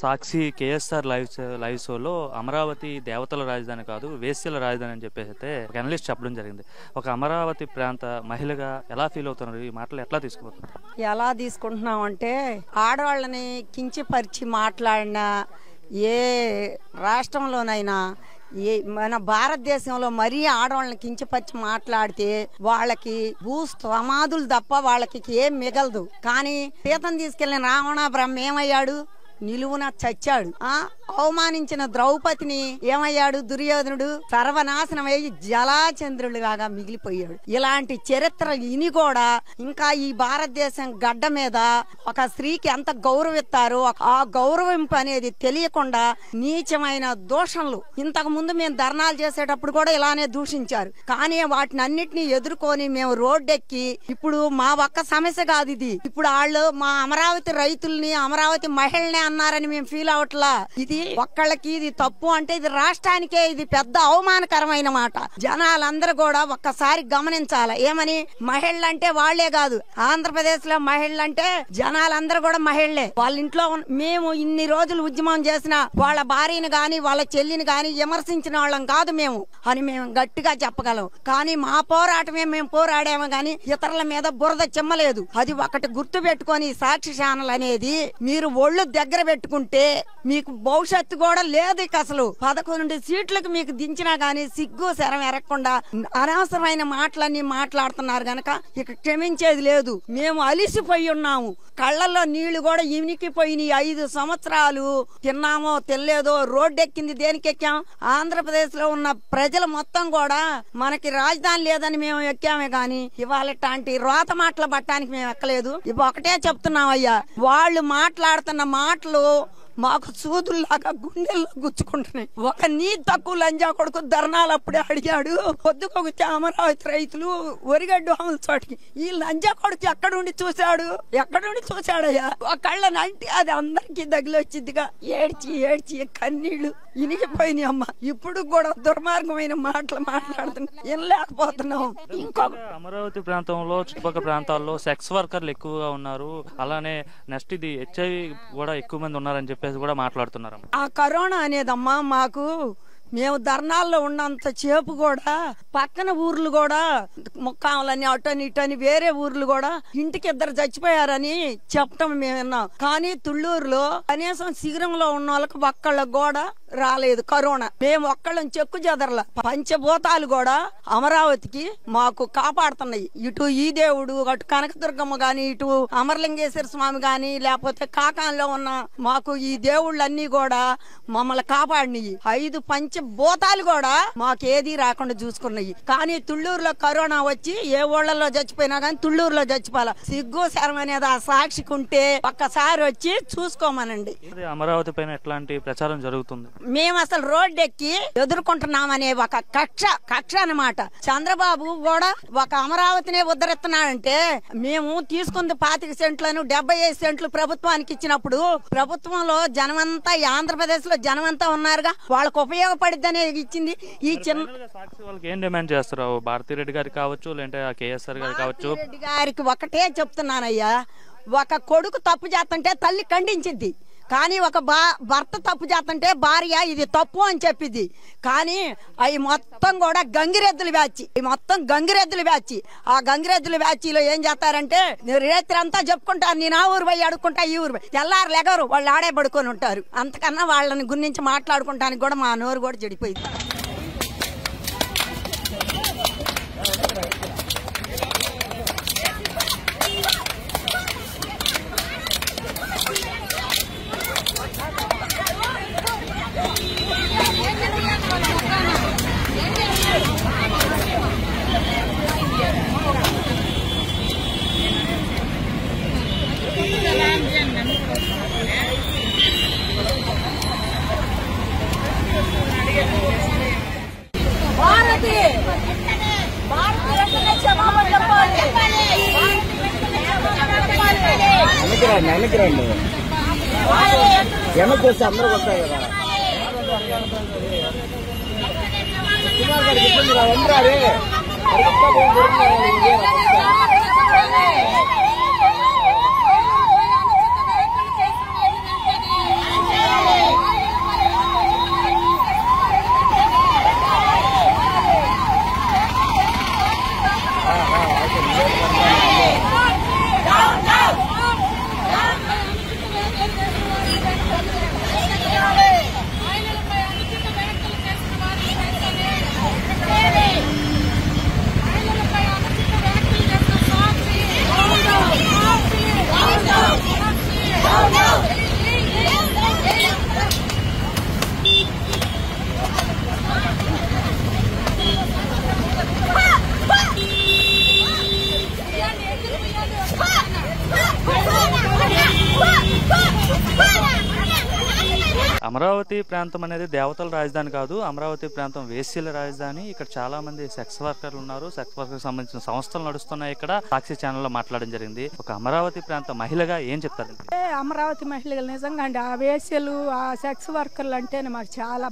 సాక్షి KSR live షోలో అమరావతి దేవతల రాజధాని కాదు వేశ్యల రాజధాని అని చెప్పేసి అయితే ఒక అనలిస్ట్ చెప్పడం జరిగింది. ఒక అమరావతి ప్రాంత మహిళగా ఎలా ఫీల్ అవుతున్నారు? ఈ మాటలు ఎట్లా తీసుకుంటున్నారు? ఎలా తీసుకుంటున్నాం అంటే ఆడవాళ్ళని కించపరిచి మాట్లాడిన ఏ రాష్ట్రంలోనైనా మన భారతదేశంలో మరీ ఆడవాళ్ళని కించపరిచి మాట్లాడితే వాళ్ళకి భూ సమాధులు తప్ప వాళ్ళకి ఏం మిగలదు. కానీ సీతను తీసుకెళ్లిన రావణ బ్రహ్మ ఏమయ్యాడు? నిలువున చచ్చాడు. అవమానించిన ద్రౌపదిని ఏమయ్యాడు? దుర్యోధనుడు సర్వనాశనమై జలాచంద్రుడుగా మిగిలిపోయాడు. ఇలాంటి చరిత్ర ఇని కూడా ఇంకా ఈ భారతదేశం గడ్డ మీద ఒక స్త్రీకి ఎంత గౌరవిస్తారో ఆ గౌరవింపు అనేది తెలియకుండా నీచమైన దూషణలు ఇంతకు ముందు మేము ధర్నాలు చేసేటప్పుడు కూడా ఇలానే దూషించారు. కానీ వాటిని అన్నిటినీ ఎదుర్కొని మేము రోడ్డెక్కి ఇప్పుడు మా ఒక్క సమస్య కాదు ఇది. ఇప్పుడు వాళ్ళు మా అమరావతి రైతుల్ని అమరావతి మహిళల్ని అన్నారని మేము ఫీల్ అవట్లా. ఇది ఒక్కళ్ళకి ఇది తప్పు అంటే ఇది రాష్ట్రానికే ఇది పెద్ద అవమానకరమైన మాట. జనాలందరూ కూడా ఒక్కసారి గమనించాలి. ఏమని మహిళలంటే వాళ్లే కాదు, ఆంధ్రప్రదేశ్ లో మహిళలంటే జనాలందరూ కూడా మహిళలే. వాళ్ళ ఇంట్లో మేము ఇన్ని రోజులు ఉద్యమం చేసిన వాళ్ళ భార్యని గాని వాళ్ళ చెల్లిని గాని విమర్శించిన వాళ్ళం కాదు మేము అని మేము గట్టిగా చెప్పగలం. కానీ మా పోరాటమే మేము పోరాడాము గాని ఇతరుల మీద బురద చెమ్మలేదు. అది ఒకటి గుర్తు పెట్టుకొని సాక్షి ఛానల్ అనేది మీరు ఒళ్ళు దగ్గర పెట్టుకుంటే మీకు భవిష్యత్తు కూడా లేదు. ఇక అసలు 11 సీట్లకు మీకు దించినా గానీ సిగ్గు శరం ఎరగకుండా అనవసరమైన మాటలన్నీ మాట్లాడుతున్నారు గనక ఇక క్షమించేది లేదు. మేము అలిసిపోయి ఉన్నాము. కళ్ళల్లో నీళ్లు కూడా ఇనికిపోయినాయి. 5 సంవత్సరాలు తిన్నామో తెల్లేదో రోడ్డెక్కింది దేనికి ఎక్కాం? ఆంధ్రప్రదేశ్ లో ఉన్న ప్రజలు మొత్తం కూడా మనకి రాజధాని లేదని మేము ఎక్కామే గాని ఇవాళ రోత మాటలు పట్టడానికి మేము ఎక్కలేదు. ఇప్పుడు ఒకటే చెప్తున్నాం అయ్యా, వాళ్ళు మాట్లాడుతున్న మాటలు మాకు సూదుల్లాగా గుండెల్లో గుచ్చుకుంటున్నాయి. ఒక నీ తక్కువ లంజా కొడుకు ధర్నాలు అప్పుడే అడిగాడు. పొద్దుకొచ్చి అమరావతి రైతులు ఒరిగడ్డు అమలు చోటికి ఈ లంజా కొడుకు ఎక్కడుండి చూశాడయ్యా? ఒక కళ్ళనంటే అది అందరికి దగిలొచ్చిందిగా ఏడ్చి ఏడ్చి కన్నీళ్లు ఇనికిపోయినాయి అమ్మ. ఇప్పుడు కూడా దుర్మార్గమైన మాటలు మాట్లాడుతున్నా వినలేకపోతున్నాం. ఇంకొక అమరావతి ప్రాంతంలో చుట్టుపక్కల ప్రాంతాల్లో సెక్స్ వర్కర్లు ఎక్కువగా ఉన్నారు. అలానే నెక్స్ట్ ఇది HIV కూడా ఎక్కువ మంది ఉన్నారని చెప్పి కూడా మాట్లాడుతున్నారు. ఆ కరోనా అనేదమ్మా మాకు మేము ధర్నాల్లో ఉన్నంత సేపు కూడా పక్కన ఊర్లు కూడా ముక్కాములని అటని ఇటని వేరే ఊర్లు కూడా ఇంటికి 2 చచ్చిపోయారని చెప్పటం మేము విన్నాం. కానీ తుళ్ళూరులో కనీసం శిఖరంలో ఉన్న వాళ్ళకి ఒక్కళ్ళకు కూడా రాలేదు కరోనా. మేము ఒక్కళ్ళని చెక్కు చెదరల. పంచభూతాలు కూడా అమరావతికి మాకు కాపాడుతున్నాయి. ఇటు ఈ దేవుడు, అటు కనకదుర్గమ్మ గాని, ఇటు అమరలింగేశ్వర స్వామి గాని, లేకపోతే కాకాంలో ఉన్న మాకు ఈ దేవుళ్ళన్నీ కూడా మమ్మల్ని కాపాడినాయి. 5 పంచభూతాలు కూడా మాకేది రాకుండా చూసుకున్నాయి. కానీ తుళ్ళూరులో కరోనా వచ్చి ఏ ఊళ్ళలో చచ్చిపోయినా కానీ తుళ్ళూరులో చచ్చిపోవాల. సిగ్గు శరం అనేది ఆ సాక్షికి ఉంటే ఒక్కసారి వచ్చి చూసుకోమనండి. అమరావతి పైన ఎట్లాంటి ప్రచారం జరుగుతుంది? మేము అసలు రోడ్డెక్కి ఎదుర్కొంటున్నామనే ఒక కక్ష అన్నమాట. చంద్రబాబు కూడా ఒక అమరావతినే ఉద్ధరిస్తున్నాడంటే మేము తీసుకుంది 25 సెంట్లను 75 సెంట్లు ప్రభుత్వానికి ఇచ్చినప్పుడు ప్రభుత్వంలో జనమంతా ఆంధ్రప్రదేశ్ లో జనమంతా ఉన్నారుగా, వాళ్ళకు ఉపయోగపడిద్దనే ఇచ్చింది. ఈ చిన్న సాక్షి వాళ్ళకి ఏం డిమాండ్ చేస్తారు? భారతిరెడ్డి గారికి కావచ్చు, లేదంటే కేఎస్ఆర్ గారికి కావచ్చు. రెడ్డి గారికి ఒకటే చెప్తున్నానయ్యా, ఒక కొడుకు తప్పు చేస్తుంటే తల్లి ఖండించింది. కానీ ఒక భర్త తప్పు చేస్తుంటే భార్య ఇది తప్పు అని చెప్పింది. కానీ అవి మొత్తం కూడా గంగిరెద్దులు బ్యాచి. ఆ గంగిరెద్దుల బ్యాచీలో ఏం చేస్తారంటే రేత్రి అంతా చెప్పుకుంటారు, నేను ఆ ఊరు పోయి అడుక్కుంటా, ఈ ఊరు పోయి తెల్లారు లెగరు, వాళ్ళు ఆడే పడుకొని ఉంటారు. అంతకన్నా వాళ్ళని గురించి మాట్లాడుకుంటానికి కూడా మా నోరు కూడా చెడిపోయింది. వెనకరండి వెనక్కి వస్తే అందరూ వస్తాయి కదా. అమరావతి ప్రాంతం అనేది దేవతల రాజధాని కాదు, అమరావతి ప్రాంతం వేశ్యల రాజధాని. ఇక్కడ చాలా మంది సెక్స్ వర్కర్లు ఉన్నారు, సెక్స్ వర్కర్ సంబంధించిన సంస్థలు నడుస్తున్నాయి. ఇక్కడ సాక్షి ఛానల్లో మాట్లాడడం జరిగింది. ఒక అమరావతి ప్రాంత మహిళగా ఏం చెప్తారు? అమరావతి మహిళలు నిజంగా అండి ఆ వేశ్యలు ఆ సెక్స్ వర్కర్లు అంటేనే మాకు చాలా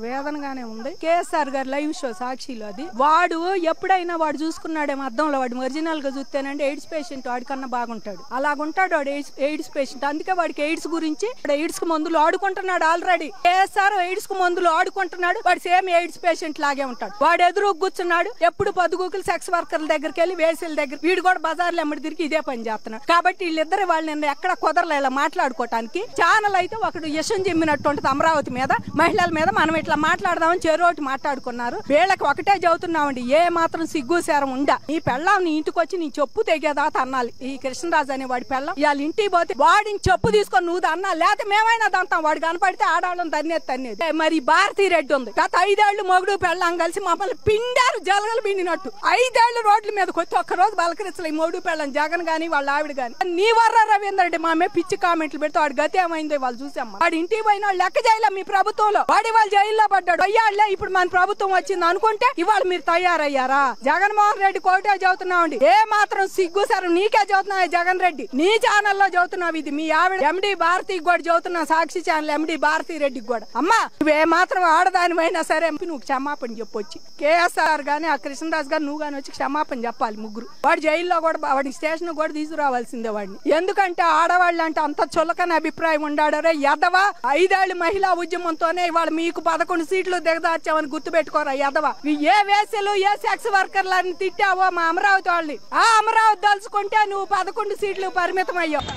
వేదనగానే ఉంది. కేఎస్ఆర్ గారు లైవ్ షో సాక్షిలో అది వాడు ఎప్పుడైనా వాడు చూసుకున్నాడేమో అద్దంలో వాడు ఒరిజినల్ గా చూస్తేనండి ఎయిడ్స్ పేషెంట్ వాడికన్నా బాగుంటాడు. అలాగుంటాడు వాడు ఎయిడ్స్ పేషెంట్. అందుకే వాడికి ఎయిడ్స్ గురించి ఎయిడ్స్ కు మందులు ఆడుకుంటున్నాడు. ఆల్రెడీ కేఎస్ఆర్ ఎయిడ్స్ కు మందులు ఆడుకుంటున్నాడు. వాడు సేమ్ ఎయిడ్స్ పేషెంట్ లాగే ఉంటాడు. వాడు ఎదురు కూర్చున్నాడు. ఎప్పుడు పొద్దుగూకులు సెక్స్ వర్కర్ల దగ్గరికి వెళ్ళి వేసల దగ్గర వీడు కూడా బజార్లు ఎమ్మడి తిరిగి ఇదే పని చేస్తున్నాడు. కాబట్టి వీళ్ళిద్దరు వాళ్ళని ఎక్కడ కుదరలే ఇలా మాట్లాడుకోవటానికి. ఛానల్ అయితే ఒకడు యశం చెమ్మినట్టు ఉంటది అమరావతి మీద మహిళల మీద. మనం ఇట్లా మాట్లాడదామని చెరోటి మాట్లాడుకున్నారు. వీళ్ళకి ఒకటే చెబుతున్నామండి, ఏ మాత్రం సిగ్గు సేరం ఉండా ఈ పెళ్ళం నీ ఇంటికి వచ్చి నీ చెప్పు తెగేదా అన్నాలి. ఈ కృష్ణరాజు అనే వాడి పెళ్ళం ఇవాళ ఇంటికి పోతే వాడిని చెప్పు తీసుకొని నువ్వు అన్నా లేకపోతే మేమైనా దంతాం. వాడు కనపడితే ఆడవాళ్ళని తన్నేది. మరి భారతీ రెడ్డి ఉంది గత 5 ఏళ్లు మొగుడు పెళ్ళం కలిసి మమ్మల్ని పిండారు జలగలు పిండినట్టు. 5 ఏళ్లు రోడ్ల మీద కొట్టి ఒక్కరోజు బలకరించలే ఈ మొగుడు పెళ్ళం జగన్ గాని వాళ్ళ ఆవిడ గాని. నీ వర్ర రవీంద్ర రెడ్డి మామే పిచ్చి కామెంట్లు పెడితే వాడి గతి ఏమైందో వాళ్ళు చూసామ్మా. వాడి ఇంటికి పోయిన వాళ్ళు లెక్క చేయలే మీ ప్రభుత్వంలో. వాడి వాళ్ళు జైల్లో పడ్డాడు. అయ్యాళ్లే ఇప్పుడు మన ప్రభుత్వం వచ్చింది అనుకుంటే ఇవాళ మీరు తయారయ్యారా? జగన్మోహన్ రెడ్డి కోటే చదువుతున్నావు. ఏ మాత్రం సిగ్గు సార్ నీకే చదువుతున్నావు జగన్ రెడ్డి. నీ ఛానల్లో చదువుతున్నావు. ఇది మీ ఆవిడ ఎండి భారతికి కూడా చదువుతున్నావు. సాక్షి ఛానల్ ఎండి భారతీ రెడ్డికి కూడా. అమ్మా నువ్వే మాత్రం ఆడదానివైనా సరే నువ్వు క్షమాపణ చెప్పొచ్చి కేఎస్ఆర్ గాని ఆ కృష్ణరాజు గారు నువ్వు గాని వచ్చి క్షమాపణ చెప్పాలి. ముగ్గురు వాడు జైల్లో కూడా వాడిని స్టేషన్ కూడా తీసుకురావాల్సిందే వాడిని. ఎందుకంటే ఆడవాళ్ళు అంటే అంత చులకని అభిప్రాయం ఉండాడరే ఎదవా. 5 ఏళ్ల మహిళా ఉద్యమంతోనే ఇవాళ మీకు 11 సీట్లు దిగదార్చామని గుర్తుపెట్టుకోరా ఎదవా. ఏ వేసలు ఏ సెక్స్ వర్కర్లని తిట్టావో మా అమరావతి వాళ్ళని ఆ అమరావతి దలుచుకుంటే నువ్వు 11 సీట్లు పరిమితం అయ్యావు.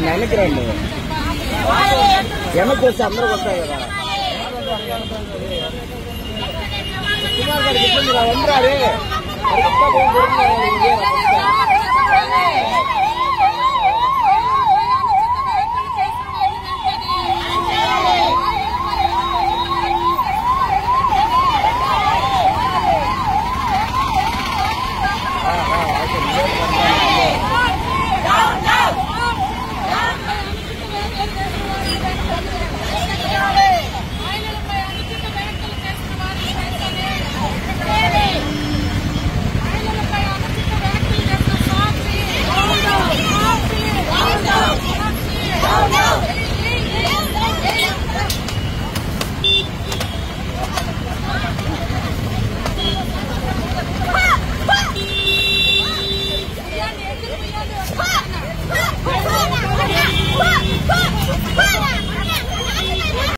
వెనక్కి రండి వెనక్కి వస్తే అందరూ వస్తాయి కదా. అందరూ